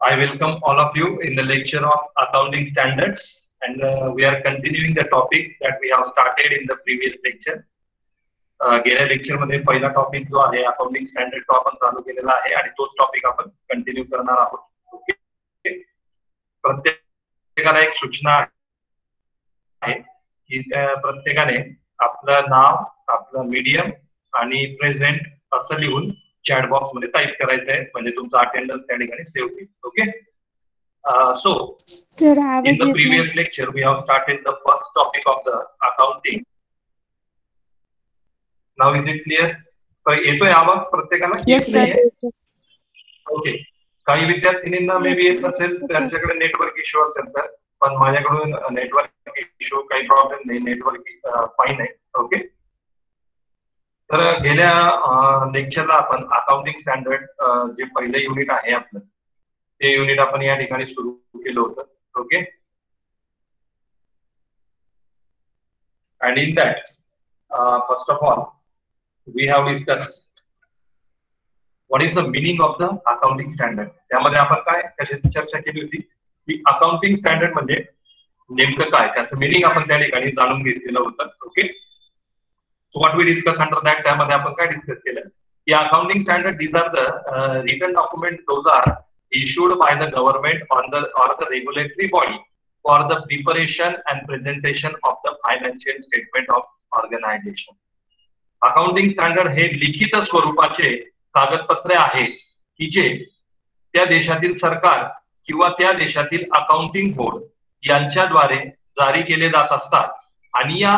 I welcome all of you in the lecture of accounting standards, and we are continuing the topic that we have started in the previous lecture. गेल्या lecture मध्ये पहिला topic जो आहे accounting standard तो आपण चालू केलेला आहे आणि तोच टॉपिक आपण कंटिन्यू करणार आहोत. ओके, प्रत्येकाला एक सूचना आहे की प्रत्येकाने आपलं नाव, आपलं मीडियम आणि प्रेझेंट असं लिहून चॅट बॉक्स मध्ये टाइप करायचं आहे, म्हणजे तुमचा अटेंडन्स त्या ठिकाणी सेव्ह होईल. Okay, so in the previous lecture we have started the first topic of the accounting. Now is it clear? येतोय आवाज प्रत्येकाला? Yes sir. ओके, काही विद्यार्थ्यांना मे बी येत असेल, त्यांच्याकडे नेटवर्क इश्यू असेल तर, पण माझ्याकडून नेटवर्क इश्यू काही प्रॉब्लेम नाही, नेटवर्क फाईन आहे. ओके, तर गेल्या लेक्चरला आपण अकाउंटिंग स्टँडर्ड जे पहिले युनिट आहे आपलं ते युनिट आपण या ठिकाणी सुरू केलं होतं. Okay, and in that first of all we have discuss what is the meaning of the accounting standard. त्यामध्ये आपण काय कशाची चर्चा केली होती की अकाउंटिंग स्टँडर्ड म्हणजे नेमकं काय, त्याचं मिनिंग आपण त्या ठिकाणी जाणून घेतलेलं होतं. Okay, so what we discuss under that, त्यामध्ये आपण काय डिस्कस केलं की accounting standard these are the written documents, those are issued by the government or the regulatory body for the preparation and presentation of the financial statement of organization. Accounting standard हे लिखित स्वरूपाचे कागदपत्रे आहेत की जे त्या देशातील सरकार किंवा त्या देशातील अकाउंटिंग बोर्ड यांच्याद्वारे जारी केले जात असतात, आणि या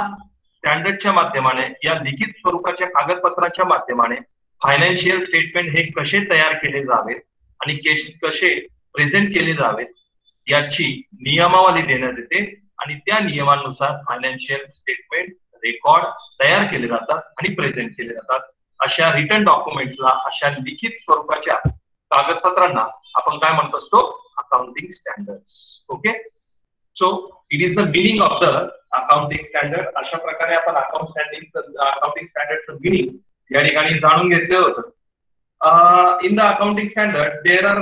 स्टँडर्डच्या माध्यमाने, या लिखित स्वरूपाच्या कागदपत्राच्या माध्यमाने फायनान्शियल स्टेटमेंट हे कसे तयार केले जावेत आणि कसे प्रेझेंट केले जावेत याची नियमावली देण्यात येते, आणि त्या नियमानुसार फायनान्शियल स्टेटमेंट रेकॉर्ड तयार केले जातात आणि प्रेझेंट केले जातात. अशा रिटन डॉक्युमेंट्सला, अशा लिखित स्वरूपाच्या कागदपत्रांना आपण काय म्हणत असतो? Accounting standards. Okay, so it is the meaning of the accounting standard. अशा प्रकारे आपण अकाउंटिंग स्टँडर्डचं मिनिंग या ठिकाणी जाणून घेतलं होतं. In the accounting standard there are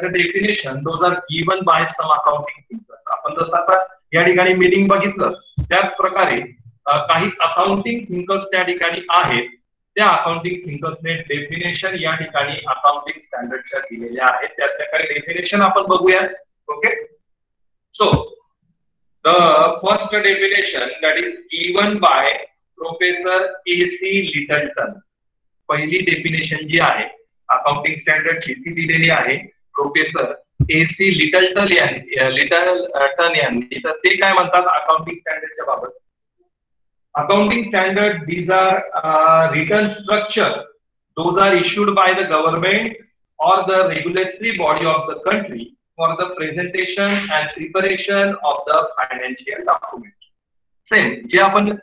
the definition, those are given by some accounting thinkers. आपण जसं आता या ठिकाणी मीनिंग बघितलं त्याच प्रकारे काही अकाउंटिंग थिंकर्स त्या ठिकाणी आहेत. त्या अकाउंटिंग थिंकर्सने डेफिनेशन या ठिकाणी अकाउंटिंग स्टँडर्डच्या दिलेल्या आहेत. त्यातल्या काही डेफिनेशन आपण बघूया. Okay, so the first definition that is given by Professor A.C. Littleton. पहिली डेफिनेशन जी आहे अकाउंटिंग स्टँडर्डची ती दिलेली आहे प्रोफेसर A.C. लिटलटन यांनी. तर ते काय म्हणतात अकाउंटिंग स्टँडर्डच्या बाबत? Accounting standard these are written structure, those are issued by the government or the regulatory body of the country for the presentation and preparation of the financial document. Same जे आपण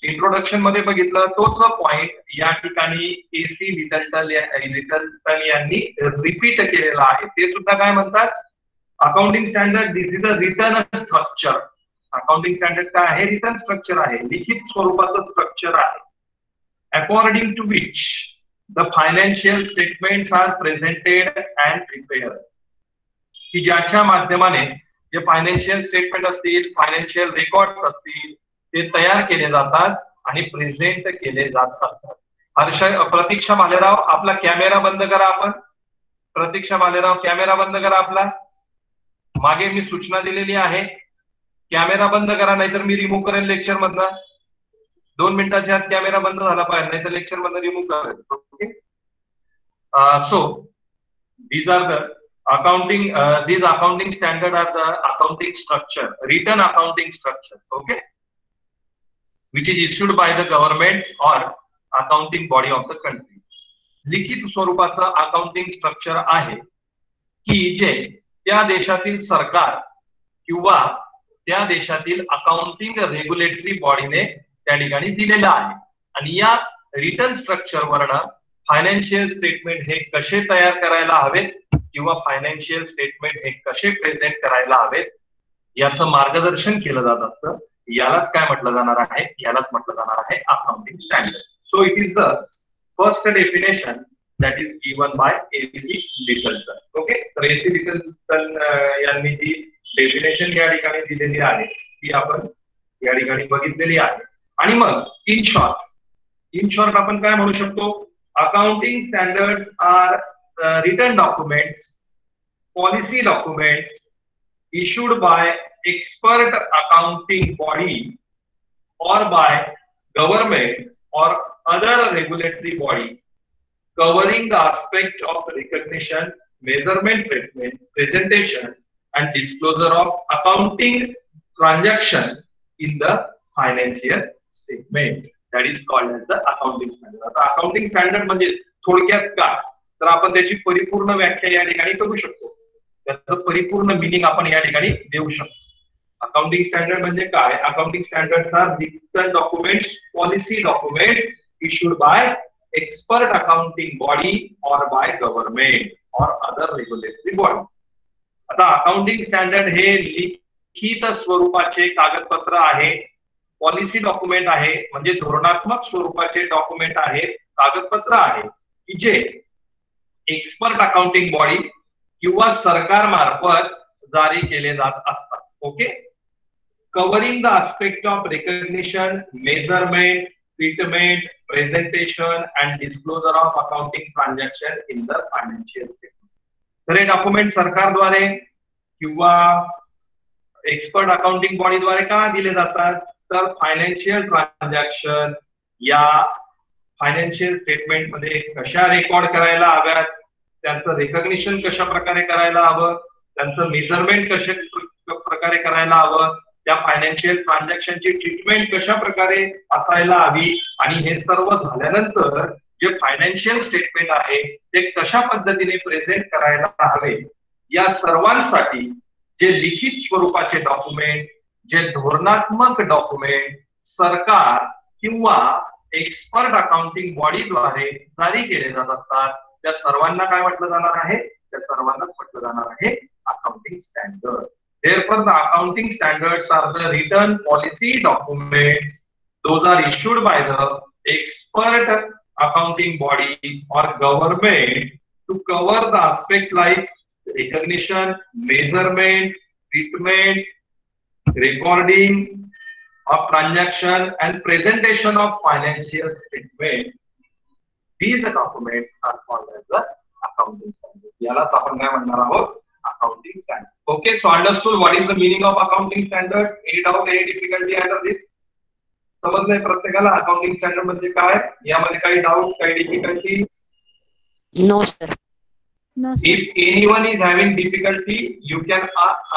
introduction मध्ये बघितलं तोच point या ठिकाणी A.C. Lyttelton यांनी repeat केलेला आहे. ते सुद्धा काय म्हणतात? Accounting standard this is a written structure. Accounting standard काय आहे? रिटन स्ट्रक्चर आहे, लिखित स्वरूपाचं स्ट्रक्चर आहे. According to which the financial statements are presented and prepared, की ज्याच्या माध्यमाने जे फायनान्शियल स्टेटमेंट असतील, फायनान्शियल रेकॉर्ड्स असतील, ते तयार केले जातात आणि प्रेझेंट केले जात असतात. प्रतीक्षा भालेराव आपला कॅमेरा बंद करा. आपण प्रतीक्षा भालेराव कॅमेरा बंद करा आपला. मागे मी सूचना दिलेली आहे, कॅमेरा बंद करा, नाहीतर मी रिमूव्ह करेल लेक्चर मधनं. 2 मिनिटाच्या आत कॅमेरा बंद झाला पाहिजे, नाहीतर लेक्चर मधनं रिमूव्ह करेल. Okay, so these are the accounting these accounting standard are the accounting structure, written accounting structure, okay, which is issued by the government or accounting body of the country. लिखित स्वरूपाचं accounting structure आहे की जे त्या देशातील सरकार किंवा त्या देशातील अकाउंटिंग रेग्युलेटरी बॉडीने त्या ठिकाणी दिलेलं आहे, आणि या रिटन स्ट्रक्चर वरनं फायनान्शियल स्टेटमेंट हे कसे तयार करायला हवेत किंवा फायनान्शियल स्टेटमेंट हे कसे प्रेझेंट करायला हवेत याचं मार्गदर्शन केलं जात असतं. यालाच काय म्हटलं जाणार आहे? यालाच म्हटलं जाणार आहे accounting standard. So it is the first definition that is given by A.C. Littleton. Okay, तर एसी रिकल्सन यांनी जी डेफिनेशन या ठिकाणी दिलेली आहे ती आपण या ठिकाणी बघितलेली आहे. आणि मग इन शॉर्ट आपण काय म्हणू शकतो, accounting standards are written documents, policy documents issued by expert accounting body or by government or other regulatory body covering the aspect of recognition, measurement, treatment, presentation and disclosure of accounting transaction in the financial statement. That is called as the accounting standard. आता accounting standard म्हणजे थोडक्यात काय, तर आपण त्याची परिपूर्ण व्याख्या या ठिकाणी करू शकतो, त्याचं परिपूर्ण मिनिंग आपण या ठिकाणी देऊ शकतो. अकाउंटिंग स्टँडर्ड म्हणजे काय, accounting standards are written documents, policy document issued by expert accounting body or by government or other regulatory body. आता अकाउंटिंग स्टँडर्ड हे लिखित स्वरूपाचे कागदपत्र आहे, पॉलिसी डॉक्युमेंट आहे म्हणजे धोरणात्मक स्वरूपाचे डॉक्युमेंट आहे, कागदपत्र आहे की जे एक्सपर्ट अकाउंटिंग बॉडी किंवा सरकार मार्फत जारी केले जात असतात. Okay, covering the aspect of recognition, measurement, treatment, presentation and disclosure of accounting transaction in the financial statement. तर हे डॉक्युमेंट सरकारद्वारे किंवा एक्सपर्ट अकाउंटिंग बॉडीद्वारे का दिले जातात, तर फायनान्शियल ट्रान्झॅक्शन या फायनान्शियल स्टेटमेंट मध्ये कशा रेकॉर्ड करायला हव्यात, त्यांचं रिकग्निशन कशा प्रकारे करायला हवं, त्यांचं मेजरमेंट कशा प्रकारे करायला हवं, त्या फायनान्शियल ट्रान्झॅक्शनची ट्रीटमेंट कशा प्रकारे असायला हवी, आणि हे सर्व झाल्यानंतर जे फायनान्शियल स्टेटमेंट आहे ते कशा पद्धतीने प्रेझेंट करायला हवे, या सर्वांसाठी जे लिखित स्वरूपाचे डॉक्युमेंट, जे धोरणात्मक डॉक्युमेंट सरकार किंवा एक्सपर्ट अकाउंटिंग बॉडीद्वारे जारी केले जात असतात, त्या सर्वांना काय म्हटलं जाणार आहे, त्या सर्वांनाच म्हटलं जाणार आहे accounting standard. Therefore, the accounting standards are the written policy documents. Those are issued by the expert accounting body or government to cover the aspect like recognition, measurement, treatment, recording of transaction and presentation of financial statement. These documents are called as the accounting standard. यालाच आपण काय म्हणणार आहोत, accounting standard. Okay, so understood what is the meaning of accounting standard? Any doubt, any difficulty under this? समजलंय प्रत्येकाला accounting standard म्हणजे काय, यामध्ये काही डाऊट, काही difficulty? No sir. No sir. If anyone is having difficulty, you can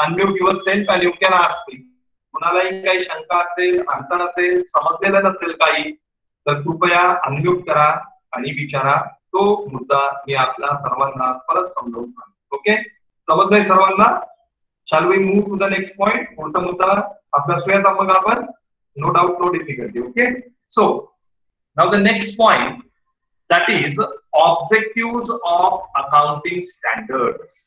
unmute yourself and you can ask me. कुणालाही काही शंका असेल, अडचण असेल, समजलेलं नसेल काही, तर कृपया अनम्यूट करा आणि विचारा. तो मुद्दा मी आपला सर्वांना परत समजावून सांगतो. ओके, समजलंय सर्वांना? Shall we move to the next point? पुढचा मुद्दा अभ्यासूयात मग आपण. No doubt, no difficulty. Okay, so now the next point, that is objectives of accounting standards.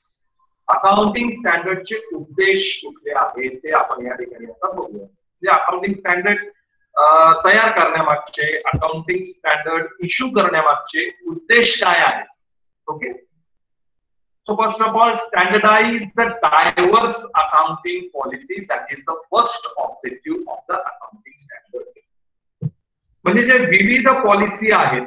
Accounting स्टँडर्डचे उद्देश कुठले आहेत ते आपण या ठिकाणी आता बघूया. म्हणजे अकाउंटिंग स्टँडर्ड तयार करण्यामागचे, अकाउंटिंग स्टँडर्ड इश्यू करण्यामागचे उद्देश काय आहेत. Okay, so first of all, standardize the diverse accounting policy. That is the first objective of the accounting standard. म्हणजे जे विविध पॉलिसी आहेत,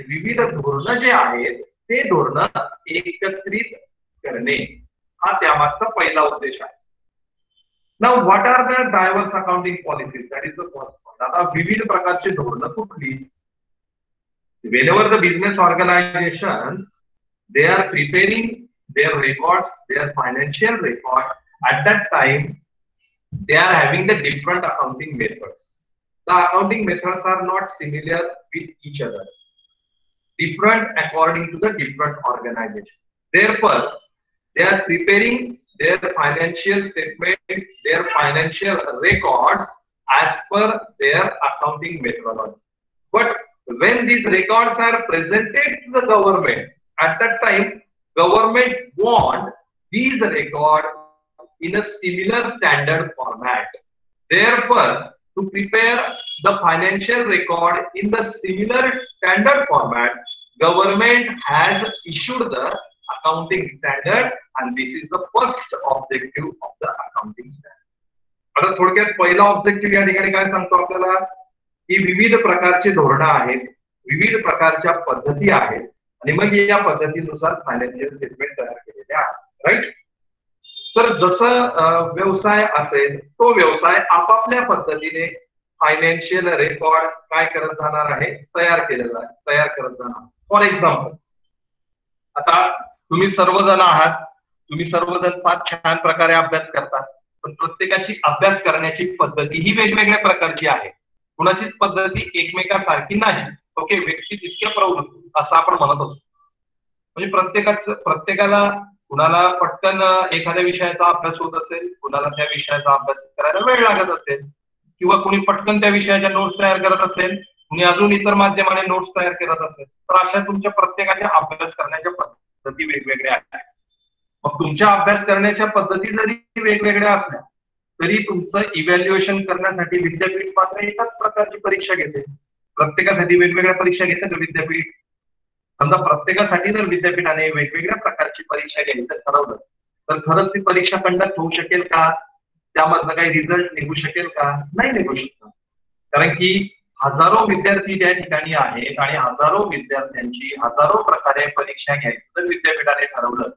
विविध धोरण जे आहेत ते धोरण एकत्रित करणे हा त्यामागचा पहिला उद्देश आहे. Now what are the diverse accounting policies? That is the first point. आता विविध प्रकारचे धोरण कुठली? Whenever the business organizations they are preparing their records, their financial record, at that time they are having the different accounting methods. The accounting methods are not similar with each other, different according to the different organization. Therefore, they are preparing their financial statement, their financial records as per their accounting methodology. But when these records are presented to the government, at that time government want these records in a similar standard format. Therefore, to prepare the financial record in the similar standard format, government has issued the accounting standard and this is the first objective of the accounting standard. आता थोडक्यात पहिला objective या ठिकाणी काय सांगतो आपल्याला की विविध प्रकारचे धोरणं आहेत, विविध प्रकारच्या पद्धती आहेत आणि मग या पद्धतीनुसार फायनान्शियल स्टेटमेंट तयार केलेले आहेत. राईट. तर जसं व्यवसाय असेल तो व्यवसाय आपापल्या पद्धतीने फायनान्शियल रेकॉर्ड काय करत जाणार आहे, तयार करत जाणार. फॉर एक्झाम्पल, आता तुम्ही सर्वजण आहात, तुम्ही सर्वजण फार छान प्रकारे अभ्यास करतात, पण प्रत्येकाची अभ्यास करण्याची पद्धती ही वेगवेगळ्या प्रकारची आहे. कुणाची पद्धती एकमेकासारखी नाही. ओके, व्यक्ती तितक्या प्रवृत्त असं आपण म्हणत असतो. म्हणजे प्रत्येकाला कुणाला पटकन एखाद्या विषयाचा अभ्यास होत असेल, कुणाला त्या विषयाचा अभ्यास करायला वेळ लागत असेल, किंवा कुणी पटकन त्या विषयाच्या नोट्स तयार करत असेल, कुणी अजून इतर माध्यमाने नोट्स तयार करत असेल. तर अशा तुमच्या प्रत्येकाच्या अभ्यास करण्याच्या पद्धती वेगवेगळ्या आहेत. मग तुमच्या अभ्यास करण्याच्या पद्धती जरी वेगवेगळ्या असल्या तरी तुमचं इव्हॅल्युएशन करण्यासाठी विद्यापीठ मात्र एकाच प्रकारची परीक्षा घेते. प्रत्येकासाठी वेगवेगळ्या परीक्षा घेते तर विद्यापीठ. समजा प्रत्येकासाठी जर विद्यापीठाने वेगवेगळ्या प्रकारची परीक्षा घ्यायचं ठरवलं तर खरंच ती परीक्षा कंडक्ट होऊ शकेल का, त्यामधनं काही रिझल्ट निघू शकेल का, नाही निघू शकत. कारण की हजारो विद्यार्थी त्या ठिकाणी आहेत आणि हजारो विद्यार्थ्यांची हजारो प्रकारे परीक्षा घ्यायचं जर विद्यापीठाने ठरवलं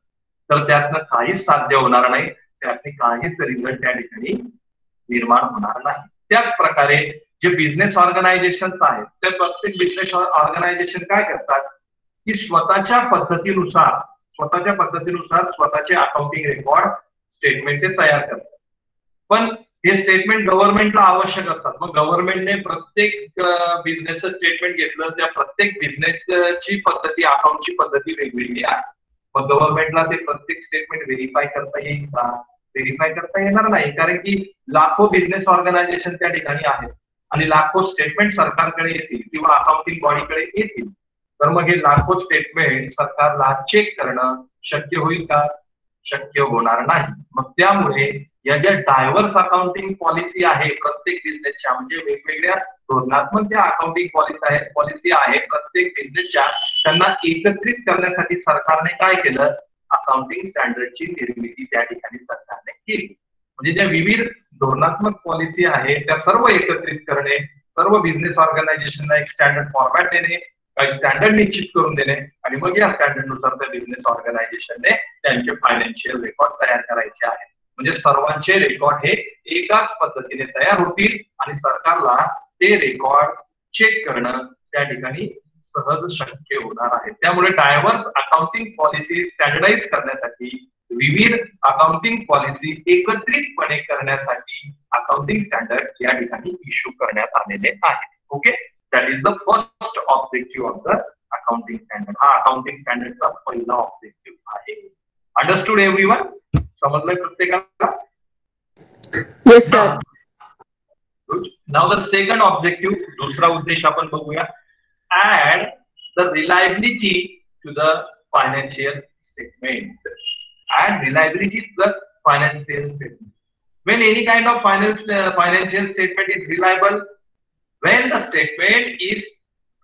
तर त्यातनं काहीच साध्य होणार नाही, त्यातनं काहीच रिझल्ट त्या ठिकाणी निर्माण होणार नाही. त्याच प्रकारे जे बिझनेस ऑर्गनायझेशन आहेत ते प्रत्येक बिझनेस ऑर्गनायझेशन काय करतात की स्वतःच्या पद्धतीनुसार स्वतःचे अकाउंटिंग रेकॉर्ड स्टेटमेंट ते तयार करतात. पण हे स्टेटमेंट गव्हर्नमेंटला आवश्यक असतात. मग गव्हर्नमेंटने प्रत्येक बिझनेसचं स्टेटमेंट घेतलं, त्या प्रत्येक बिझनेसची पद्धती, अकाउंटची पद्धती वेगवेगळी आहे. मग गव्हर्नमेंटला ते प्रत्येक स्टेटमेंट व्हेरीफाय करता येईल का? व्हेरीफाय करता येणार नाही, कारण की लाखो बिझनेस ऑर्गनायझेशन त्या ठिकाणी आहेत आणि लाखो स्टेटमेंट सरकारकडे येतील किंवा अकाउंटिंग बॉडीकडे येतील. तर मग हे लाखो स्टेटमेंट सरकारला चेक करणं शक्य होईल का? शक्य होणार नाही. मग त्यामुळे या ज्या डायव्हर्स अकाउंटिंग पॉलिसी आहे प्रत्येक बिझनेसच्या, म्हणजे वेगवेगळ्या धोरणात्मक ज्या अकाउंटिंग पॉलिसी आहे प्रत्येक बिझनेसच्या, त्यांना एकत्रित करण्यासाठी सरकारने काय केलं? अकाउंटिंग स्टँडर्डची निर्मिती त्या ठिकाणी सरकारने केली. म्हणजे ज्या विविध धोरणात्मक पॉलिसी आहे त्या सर्व एकत्रित करणे, सर्व बिझनेस ऑर्गनायझेशनला एक स्टँडर्ड फॉर्मॅट देणे, काही स्टँडर्ड निश्चित करून देणे आणि मग या स्टँडर्डनुसार त्या बिझनेस ऑर्गनायझेशनने त्यांचे फायनान्शियल रेकॉर्ड तयार करायचे आहेत. म्हणजे सर्वांचे रेकॉर्ड हे एकाच पद्धतीने तयार होतील आणि सरकारला ते रेकॉर्ड चेक करणं त्या ठिकाणी सहज शक्य होणार आहे. त्यामुळे डायव्हर्स अकाउंटिंग पॉलिसी स्टँडर्डाइज करण्यासाठी, विविध अकाउंटिंग पॉलिसी एकत्रितपणे करण्यासाठी अकाउंटिंग स्टँडर्ड या ठिकाणी इश्यू करण्यात आलेले आहे. Okay, that is the first objective of the accounting standard. हा अकाउंटिंग स्टँडर्डचा पहिला ऑब्जेक्टिव्ह आहे. Understood everyone? समजलंय प्रत्येकाला? Yes sir. Now the second objective, दुसरा उद्देश आपण बघूया. Add the reliability to the financial statement. Add reliability to the financial statement. When any kind of financial statement is reliable, when the statement is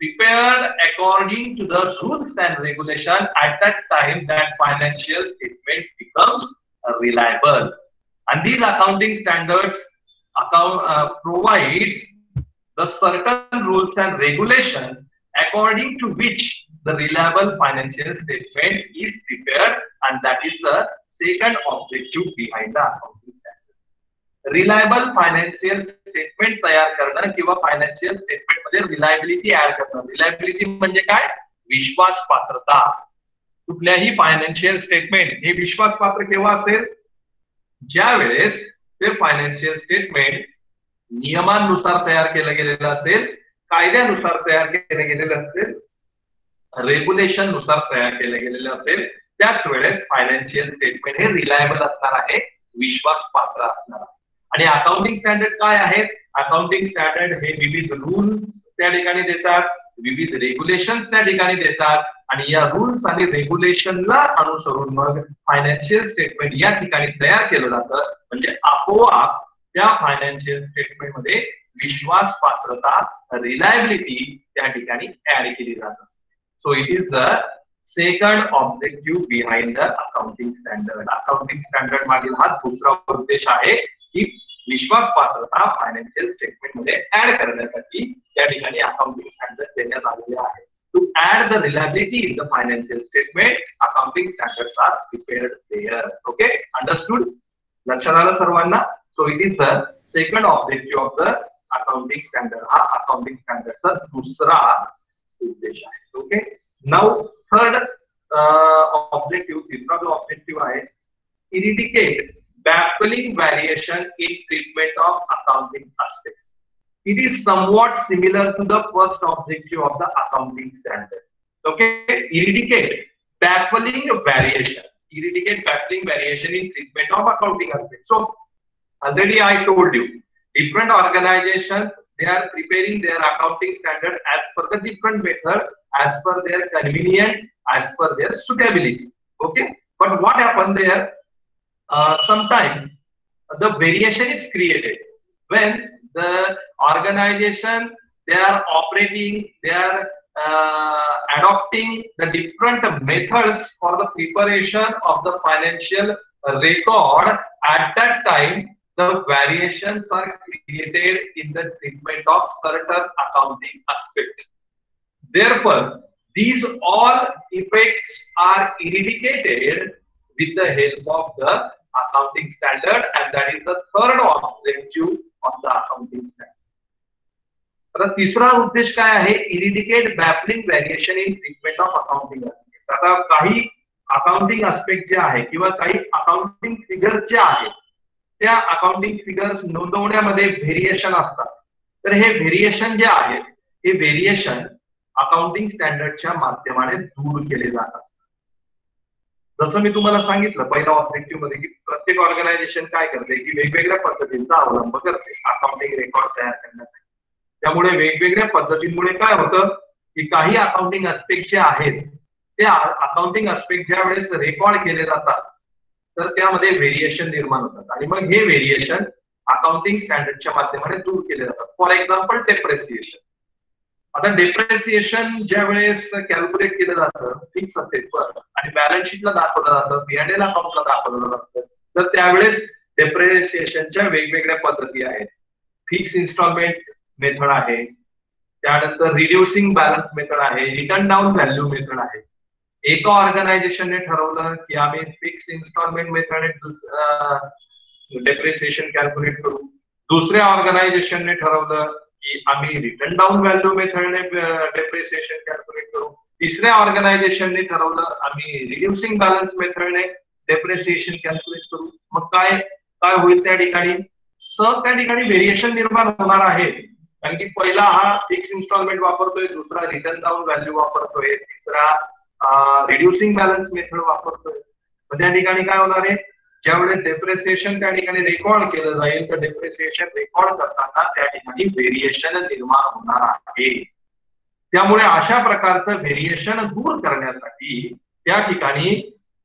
prepared according to the rules and regulation, at that time that financial statement becomes reliable. And these accounting standards provides the certain rules and regulations according to which the reliable financial statement is prepared, and that is the second objective behind the accounting standard. Reliable financial statement तयार करणं किंवा financial statement मध्ये reliability add करणं. Reliability म्हणजे काय? विश्वास पात्रता. कुठल्याही financial statement हे विश्वास पात्र केव्हा असेल? ज्या वेळेस ते फायनान्शियल स्टेटमेंट नियमानुसार तयार केलं गेलेलं असेल, कायद्यानुसार तयार केले गेलेले असेल, रेग्युलेशन नुसार तयार केले गेलेले असेल, त्याच वेळेस फायनान्शियल स्टेटमेंट हे रिलायबल असणार आहे, विश्वास पात्र असणार आहे. आणि अकाउंटिंग स्टँडर्ड काय आहेत? अकाउंटिंग स्टँडर्ड हे विविध रूल्स त्या ठिकाणी देतात, विविध रेग्युलेशन त्या ठिकाणी देतात आणि या रूल्स आणि रेग्युलेशनला अनुसरून मग फायनान्शियल स्टेटमेंट या ठिकाणी तयार केलं जातं. म्हणजे आपोआप त्या फायनान्शियल स्टेटमेंट मध्ये विश्वास पात्रता, रिलायबिलिटी त्या ठिकाणी ऍड केली जात असते. So it is the second objective behind the accounting standard. Accounting standard मागील हा दुसरा उद्देश आहे की विश्वासपात्रता फायनान्शियल स्टेटमेंट मध्ये ऍड करण्यासाठी त्या ठिकाणी अकाउंटिंग स्टँडर्ड देण्यात आलेले आहे. To add the reliability in the financial statement, accounting standards are prepared there. Okay, understood? लक्षात आलं सर्वांना? So it is the second objective of the accounting standard. हा accounting standard चा दुसरा उद्देश आहे. Okay. Now third objective, तिसरा जो objective आहे, eradicate baffling variation in treatment of accounting aspects. It is somewhat similar to the first objective of the accounting standard. Okay, eradicate baffling variation. Eradicate baffling variation in treatment of accounting aspects. So, already I told you, different organizations, they are preparing their accounting standard as per the different method, as per their convenience, as per their suitability. Okay, but what happened there? Sometimes the variation is created when the organization, they are operating, they are adopting the different methods for the preparation of the financial record. At that time, the variations are created in the treatment of certain accounting aspect. Therefore, these all effects are eradicated with the help of the accounting standard, and that is the third objective of the accounting standard. आता तिसरा उद्देश काय आहे? Eradicate baffling variation in treatment of accounting aspect. आता काही accounting aspect जे आहे किंवा काही अकाउंटिंग फिगर्स जे आहेत, त्या अकाउंटिंग फिगर्स नोंदवण्यामध्ये व्हेरिएशन असतात. तर हे व्हेरिएशन जे आहे, हे व्हेरिएशन अकाउंटिंग स्टँडर्डच्या माध्यमाने दूर केले जात असतात. जसं मी तुम्हाला सांगितलं पहिल्या ऑब्जेक्टिव्ह मध्ये की प्रत्येक ऑर्गनायझेशन काय करते की वेगवेगळ्या पद्धतींचा अवलंब करते अकाउंटिंग रेकॉर्ड तयार करण्यासाठी. त्यामुळे वेगवेगळ्या पद्धतींमुळे काय होतं की काही अकाउंटिंग एस्पेक्ट जे आहेत, ते अकाउंटिंग एस्पेक्ट ज्या वेळेस रेकॉर्ड केले जातात तर त्यामध्ये व्हेरिएशन निर्माण होतात आणि मग हे व्हेरिएशन अकाउंटिंग स्टँडर्डच्या माध्यमाने दूर केले जातात. For example depreciation. आता डेप्रेसिएशन ज्या वेळेस कॅल्क्युलेट केलं जातं फिक्स असेटवर आणि बॅलन्स शीटला दाखवलं जातं, पीएनएल अकाउंटला दाखवलं जातं, तर त्यावेळेस डेप्रेसिएशनच्या वेगवेगळ्या पद्धती आहेत. फिक्स इन्स्टॉलमेंट मेथड आहे, त्यानंतर रिड्युसिंग बॅलन्स मेथड आहे, रिटर्न डाऊन व्हॅल्यू मेथड आहे. एका ऑर्गनायझेशनने ठरवलं की आम्ही फिक्स इन्स्टॉलमेंट मेथडने डेप्रिसिएशन कॅल्क्युलेट करू, दुसऱ्या ऑर्गनायझेशनने ठरवलं की आम्ही रिटर्न डाऊन व्हॅल्यू मेथडने डेप्रिसिएशन कॅल्क्युलेट करू, तिसऱ्या ऑर्गनायझेशनने ठरवलं आम्ही रिड्युसिंग बॅलन्स मेथडने डेप्रिसिएशन कॅल्क्युलेट करू. मग काय काय होईल त्या ठिकाणी? त्या ठिकाणी व्हेरिएशन निर्माण होणार आहे. कारण की पहिला हा फिक्स इन्स्टॉलमेंट वापरतोय, दुसरा रिटर्न डाऊन व्हॅल्यू वापरतोय, तिसरा रिड्युसिंग बॅलन्स मेथड वापरतोय. तर त्या ठिकाणी काय होणार आहे? ज्यावेळेस डेप्रिसिएशन त्या ठिकाणी रेकॉर्ड केलं जाईल तर डेप्रिसिएशन रेकॉर्ड करताना त्या ठिकाणी व्हेरिएशन निर्माण होणार आहे. त्यामुळे अशा प्रकारचं व्हेरिएशन दूर करण्यासाठी त्या ठिकाणी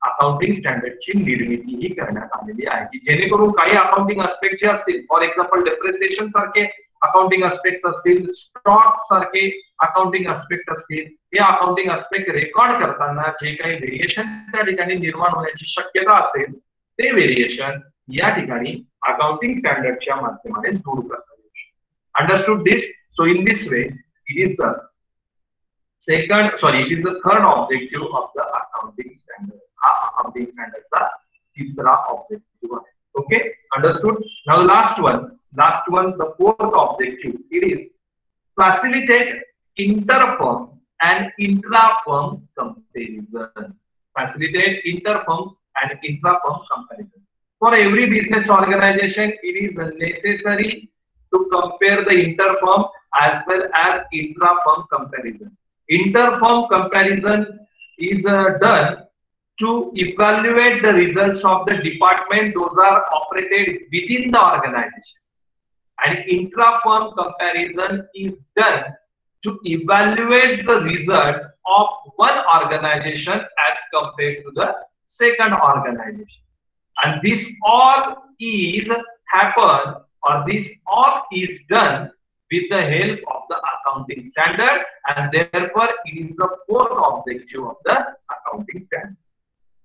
अकाउंटिंग स्टँडर्डची निर्मितीही करण्यात आलेली आहे की जेणेकरून काही अकाउंटिंग एस्पेक्ट जे असतील, फॉर एक्झाम्पल डेप्रिसिएशन सारखे अकाउंटिंग एस्पेक्ट असतील, स्टॉक सारखे अकाउंटिंग एस्पेक्ट असतील, हे अकाउंटिंग एस्पेक्ट रेकॉर्ड करताना जे काही व्हेरिएशन त्या ठिकाणी निर्माण होण्याची शक्यता असेल ते व्हेरिएशन या ठिकाणी अकाउंटिंग स्टँडर्डच्या माध्यमाने दूर करता येऊ शकते. Understood this? So in this way it is the it is the third objective of the accounting standard. हा accounting standard चा तिसरा ऑब्जेक्टिव्ह आहे. Okay, understood? Now last one, the fourth objective, it is facilitate interfirm and intra-firm comparison. Facilitate interfirm and intra-firm comparison. For every business organization, it is necessary to compare the interfirm as well as intra-firm comparison. Interfirm comparison is done to evaluate the results of the department those are operated within the organization, and intra-firm comparison is done to evaluate the result of one organization as compared to the second organization. And this all is happen, or this all is done with the help of the accounting standard and therefore it is the fourth objective of the accounting standard.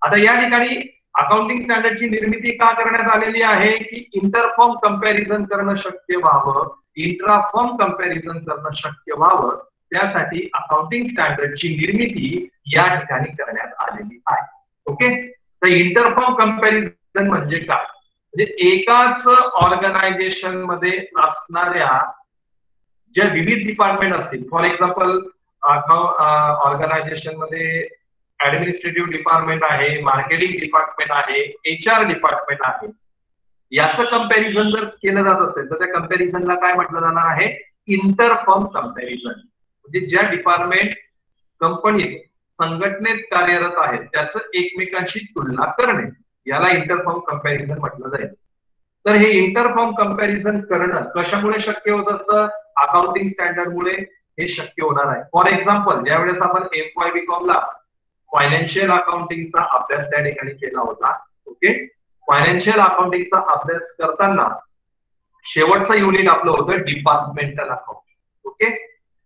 आता या ठिकाणी accounting स्टँडर्डची निर्मिती का करण्यात आलेली आहे की inter-firm comparison करणं शक्य व्हावं, इंट्राफर्म कंपॅरिझन करणं शक्य व्हावं, त्यासाठी अकाउंटिंग स्टँडर्डची निर्मिती या ठिकाणी करण्यात आलेली आहे. ओके, तर इंटरफर्म कंपॅरिझन म्हणजे काय? म्हणजे एकाच ऑर्गनायझेशन मध्ये असणाऱ्या ज्या विविध डिपार्टमेंट असतील, फॉर एक्झाम्पल ऑर्गनायझेशन मध्ये ऍडमिनिस्ट्रेटिव्ह डिपार्टमेंट आहे, मार्केटिंग डिपार्टमेंट आहे, HR डिपार्टमेंट आहे, याचं कंपॅरिझन जर केलं जात असेल तर त्या कंपॅरिझनला काय म्हटलं जाणार आहे? Inter-firm comparison. म्हणजे ज्या डिपार्टमेंट कंपनीत संघटनेत कार्यरत आहेत त्याचं एकमेकांशी तुलना करणे, याला इंटरफर्म कंपॅरिझन म्हटलं जाईल. तर हे इंटरफर्म कंपॅरिझन करणं कशामुळे शक्य होत असतं? अकाउंटिंग स्टँडर्डमुळे हे शक्य होणार आहे. फॉर एक्झाम्पल, ज्यावेळेस आपण FY/BCom ला फायनान्शियल अकाउंटिंगचा अभ्यास त्या ठिकाणी केला होता. ओके, फायनान्शियल अकाउंटिंगचा अभ्यास करताना शेवटचं युनिट आपलं होतं departmental account. Okay,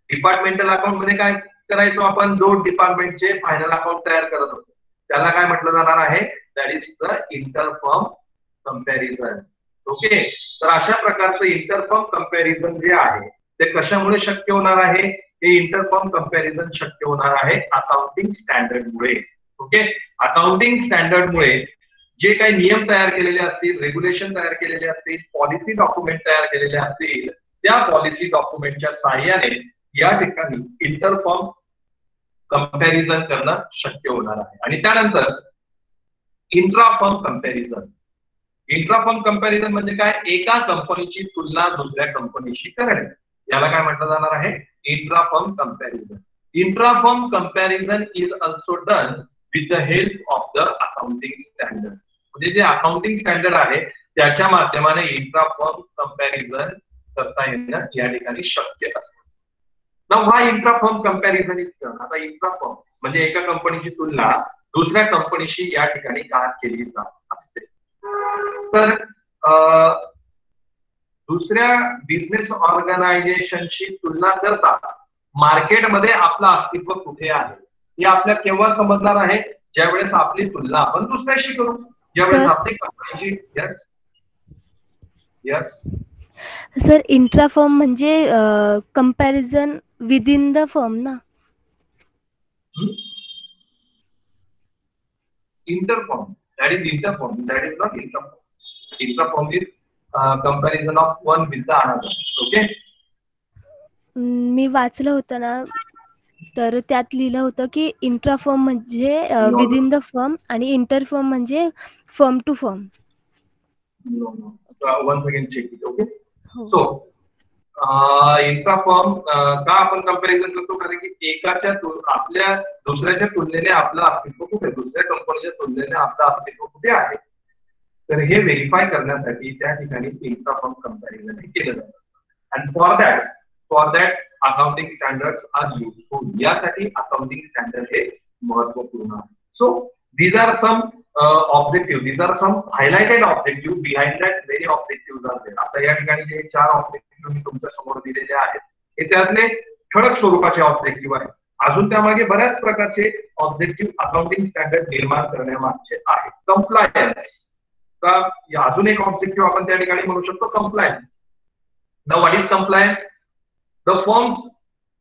departmental account मध्ये काय करायचो आपण? 2 डिपार्टमेंटचे फायनल अकाउंट तयार करत होतो. त्याला काय म्हटलं जाणार आहे? That is the inter-firm comparison. Okay, तर अशा प्रकारचं इंटरफर्म कंपॅरिझन जे आहे ते कशामुळे शक्य होणार आहे? हे इंटरफर्म कंपॅरिझन शक्य होणार आहे अकाउंटिंग स्टँडर्डमुळे. ओके, अकाउंटिंग स्टँडर्डमुळे जे काही नियम तयार केलेले असतील, रेग्युलेशन तयार केलेले असतील, पॉलिसी डॉक्युमेंट तयार केलेले असतील, त्या पॉलिसी डॉक्युमेंटच्या सहाय्याने या ठिकाणी इंटरफर्म कंपॅरिझन करणं शक्य होणार आहे. आणि त्यानंतर इंट्राफर्म कंपॅरिझन. इंट्राफर्म कंपॅरिझन म्हणजे काय? एका कंपनीची तुलना दुसऱ्या कंपनीशी करणे, याला काय म्हटलं जाणार आहे? इंट्राफर्म comparison. इंट्राफर्म comparison is also done with the help of the accounting standard. म्हणजे जे अकाउंटिंग स्टँडर्ड आहे त्याच्या माध्यमाने इंट्राफर्म कंपॅरिझन करता येणं या ठिकाणी शक्य असतं. Now why intrafirm comparison is done? आता इंट्राफर्म म्हणजे एका कंपनीची तुलना दुसऱ्या कंपनीशी या ठिकाणी का केली जात असते? तर दुसऱ्या बिझनेस ऑर्गनायझेशनशी तुलना करता मार्केटमध्ये आपलं अस्तित्व कुठे आहे हे आपल्याला केव्हा समजणार आहे? ज्यावेळेस आपली तुलना आपण दुसऱ्याशी करू, ज्यावेळेस आपली कंपनीची. यस यस सर, इंट्राफर्म म्हणजे कंपॅरिझन विदिन द फर्म ना? Inter-firm, that is interform, that is not interform. Interform is comparison of one with the another. Okay, मी वाचलं होतं ना, तर त्यात लिहिलं होतं की इंट्राफर्म म्हणजे विदिन द फर्म आणि इंटरफर्म म्हणजे firm to firm. no. Once again check it. Okay, हो. so इंट्राफर्म का आपण कंपॅरिझन करतो? कारण की एकाच्या आपल्या दुसऱ्याच्या तुलनेने आपलं अस्तित्व कुठे, दुसऱ्या कंपनीच्या तुलनेने आपलं अस्तित्व कुठे आहे, तर हे व्हेरीफाय करण्यासाठी त्या ठिकाणी इंट्राफर्म कंपॅरिझन केलं जातं. And for that accounting standards are useful. यासाठी अकाउंटिंग स्टँडर्ड हे महत्वपूर्ण आहे. So these are some objectives, these are some highlighted objectives. Behind that many objectives are there. आता या ठिकाणी जे 4 ऑब्जेक्टिव्ह मी तुमच्या समोर दिलेले आहेत हे त्यातले ठळक स्वरूपाचे ऑब्जेक्टिव्ह आहेत. अजून त्यामागे बऱ्याच प्रकारचे ऑब्जेक्टिव्ह अकाउंटिंग स्टँडर्ड निर्माण करण्यामागचे आहेत. कंप्लायन्स, अजून एक ऑब्जेक्टिव्ह आपण त्या ठिकाणी म्हणू शकतो compliance. Now what is compliance? The firms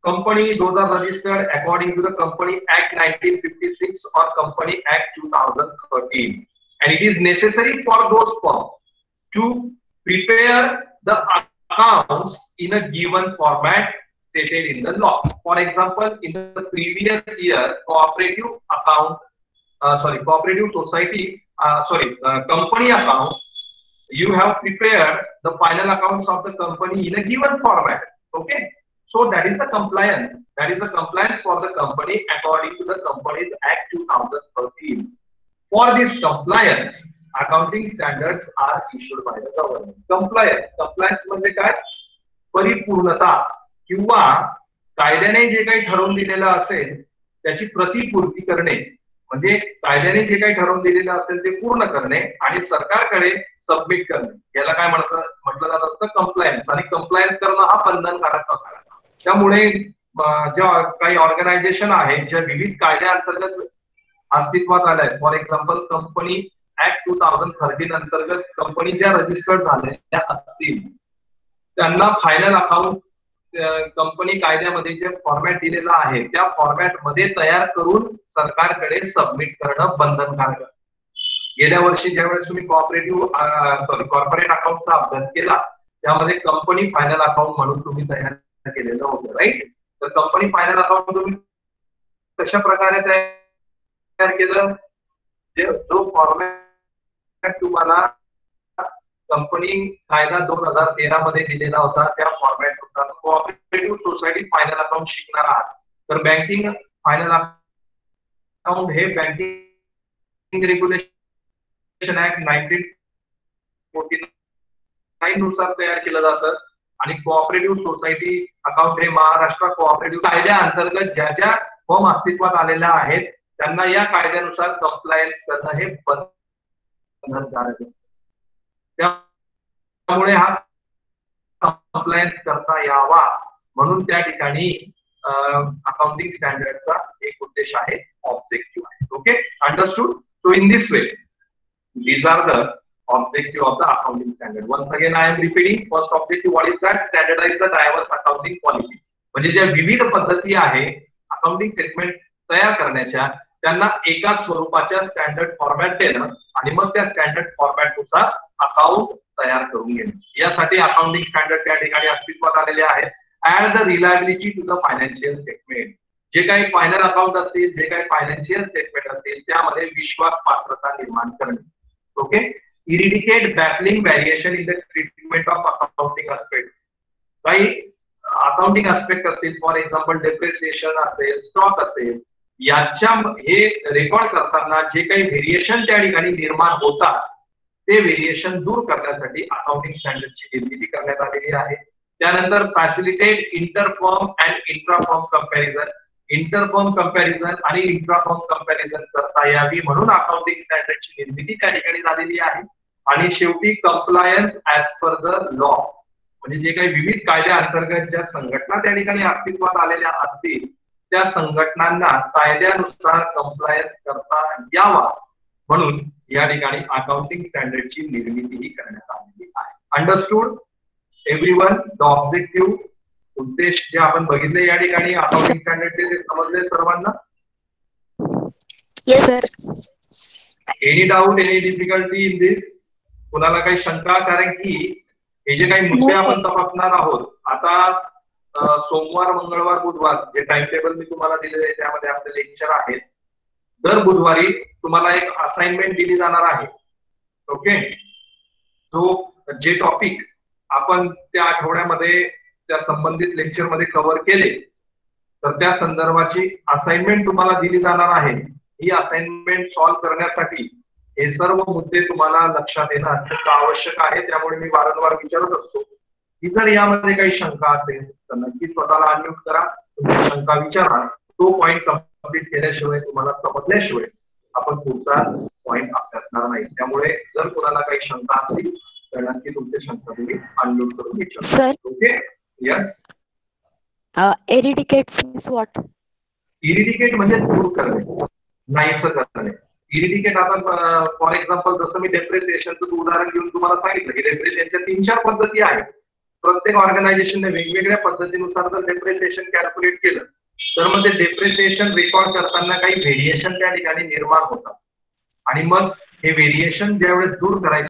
company, those are registered according to the Company Act 1956 or Company Act 2013, and it is necessary for those firms to prepare the accounts in a given format stated in the law. For example, in the previous year, cooperative society, company account, you have prepared the final accounts of the company in a given format. Okay, so that is the compliance. That is the compliance for the company according to the Companies Act 2013. For this compliance, accounting standards are issued by the government. Compliance म्हणजे काय? परिपूर्णता किंवा कायद्याने जे काही ठरवून दिलेलं असेल त्याची प्रतिपूर्ती करणे, म्हणजे कायद्याने जे काही ठरवून दिलेलं असेल ते पूर्ण करणे आणि सरकारकडे सबमिट करणे, याला काय म्हटलं जात असतं? कंप्लायन्स. आणि कंप्लायन्स करणं हा बंधनकारक असतो. त्यामुळे ज्या काही ऑर्गनायझेशन आहेत ज्या विविध कायद्याअंतर्गत अस्तित्वात आल्या आहेत, फॉर एक्झाम्पल कंपनी ऍक्ट 2013 अंतर्गत कंपनी ज्या रजिस्टर्ड झालेल्या असतील त्यांना फायनल अकाउंट कंपनी कायद्यामध्ये जे फॉर्मॅट दिलेला आहे त्या फॉर्मॅट मध्ये तयार करून सरकारकडे सबमिट करणं बंधनकारक. गेल्या वर्षी ज्यावेळेस तुम्ही कॉर्पोरेट अकाउंटचा अभ्यास केला त्यामध्ये कंपनी फायनल अकाउंट म्हणून तुम्ही तयार केलेलं होतं, राईट. तर कंपनी फायनल अकाउंट तुम्ही कशा प्रकारे तयार केलं, जो फॉर्मॅट तुम्हाला कंपनी कायदा 2013 मध्ये दिलेला होता त्या फॉर्मॅट नुसार कोऑपरेटिव्ह सोसायटी फायनल अकाउंट शिकणार आहात. तर बँकिंग फायनल अकाउंट हे बँकिंग रेग्युलेशन ऍक्ट 1949 नुसार तयार केलं जातं आणि कोऑपरेटिव्ह सोसायटी अकाउंट हे महाराष्ट्र कोऑपरेटिव्ह कायद्या अंतर्गत ज्या ज्या फर्म अस्तित्वात आलेल्या आहेत त्यांना या कायद्यानुसार कंप्लायन्स करणं हे बंधनकारक आहे. त्यामुळे हा कंप्लायन्स करता यावा म्हणून त्या ठिकाणी अकाउंटिंग स्टँडर्डचा एक उद्देश आहे, ऑब्जेक्टिव्ह आहे. Okay, understood. So in this way these are the objective of the accounting standard. Once again I am repeating, first objective what is that? Standardize the diverse accounting policies. म्हणजे ज्या विविध पद्धती आहे accounting statement तयार करण्याच्या त्यांना एका स्वरूपाच्या स्टँडर्ड फॉर्मॅट देणं आणि मग त्या स्टँडर्ड फॉर्मॅट नुसार अकाउंट तयार करून घेणं. यासाठी अकाउंटिंग स्टँडर्ड त्या ठिकाणी अस्तित्वात आलेले आहेत. Add the reliability to the financial statement. जे काही फायनल अकाउंट असतील, जे काही फायनान्शियल स्टेटमेंट असतील त्यामध्ये विश्वास पात्रता निर्माण करणे. Okay, eradicate baffling variation in the treatment of accounting aspect. काही अकाउंटिंग आस्पेक्ट असतील, फॉर एक्झाम्पल डेप्रिसिएशन असेल, स्टॉक असेल, याच्या हे रेकॉर्ड करताना जे काही व्हेरिएशन त्या ठिकाणी निर्माण होतात ते व्हेरिएशन दूर करण्यासाठी अकाउंटिंग स्टँडर्डची निर्मिती करण्यात आलेली आहे. त्यानंतर facilitate inter-firm and इंट्राफर्म comparison. Inter-firm comparison आणि इंट्राफर्म कंपॅरिझन करता यावी म्हणून अकाउंटिंग स्टँडर्डची निर्मिती त्या ठिकाणी झालेली आहे. आणि शेवटी compliance as per the law. म्हणजे जे काही विविध कायद्या अंतर्गत ज्या संघटना त्या ठिकाणी अस्तित्वात आलेल्या असतील त्या संघटनांना कायद्यानुसार कंप्लायन्स करता यावा म्हणून या ठिकाणी अकाउंटिंग स्टँडर्डची निर्मितीही करण्यात आलेली आहे. Understood everyone? द ऑब्जेक्टिव्ह, उद्देश जे आपण बघितले या ठिकाणी अकाउंटिंग स्टँडर्डचे ते समजले सर्वांना? Yes sir. Any doubt, any difficulty in this? कुणाला काही शंका? कारण की हे जे काही मुद्दे आपण तपासणार आहोत आता सोमवार, मंगळवार, बुधवार जे टाइम टेबल मी तुम्हाला दिलेले आहे त्यामध्ये आपले लेक्चर आहेत. दर बुधवारी तुम्हाला एक असाइनमेंट दिली जाणार आहे. ओके, जो जे टॉपिक आपण त्या आठवड्यामध्ये त्या संबंधित लेक्चर मध्ये कव्हर केले तर त्या संदर्भाची असाइनमेंट तुम्हाला दिली जाणार आहे. ही असाइनमेंट सॉल्व्ह करण्यासाठी हे सर्व मुद्दे तुम्हाला लक्षात येणं अत्यंत आवश्यक आहे. त्यामुळे मी वारंवार विचारत असतो की जर यामध्ये काही शंका असेल तर नक्की स्वतःला अनम्यूट करा, तुमची शंका विचारा. तो पॉइंट कंप्लीट केल्याशिवाय तुम्हाला समजल्याशिवाय आपण पुढचा पॉइंट अभ्यासणार नाही. त्यामुळे जर कोणाला काही शंका असतील तर नक्की तुमची शंका तुम्ही अनम्यूट करून विचारा. Okay, yes. Eradicate means what? Eradicate म्हणजे दूर करणे, नाहीसं करणे. इरिडिकेट आता फॉर एक्झाम्पल जसं मी डेप्रिसिएशनचं उदाहरण घेऊन तुम्हाला सांगितलं की डेप्रिसिएशनच्या 3-4 पद्धती आहेत. प्रत्येक ऑर्गनायझेशनने वेगवेगळ्या पद्धतीनुसार जर डेप्रिसिएशन कॅल्क्युलेट केलं तर मग ते डेप्रिसिएशन रेकॉर्ड करताना काही व्हेरिएशन त्या ठिकाणी निर्माण होतात आणि मग हे व्हेरिएशन ज्यावेळेस दूर करायचे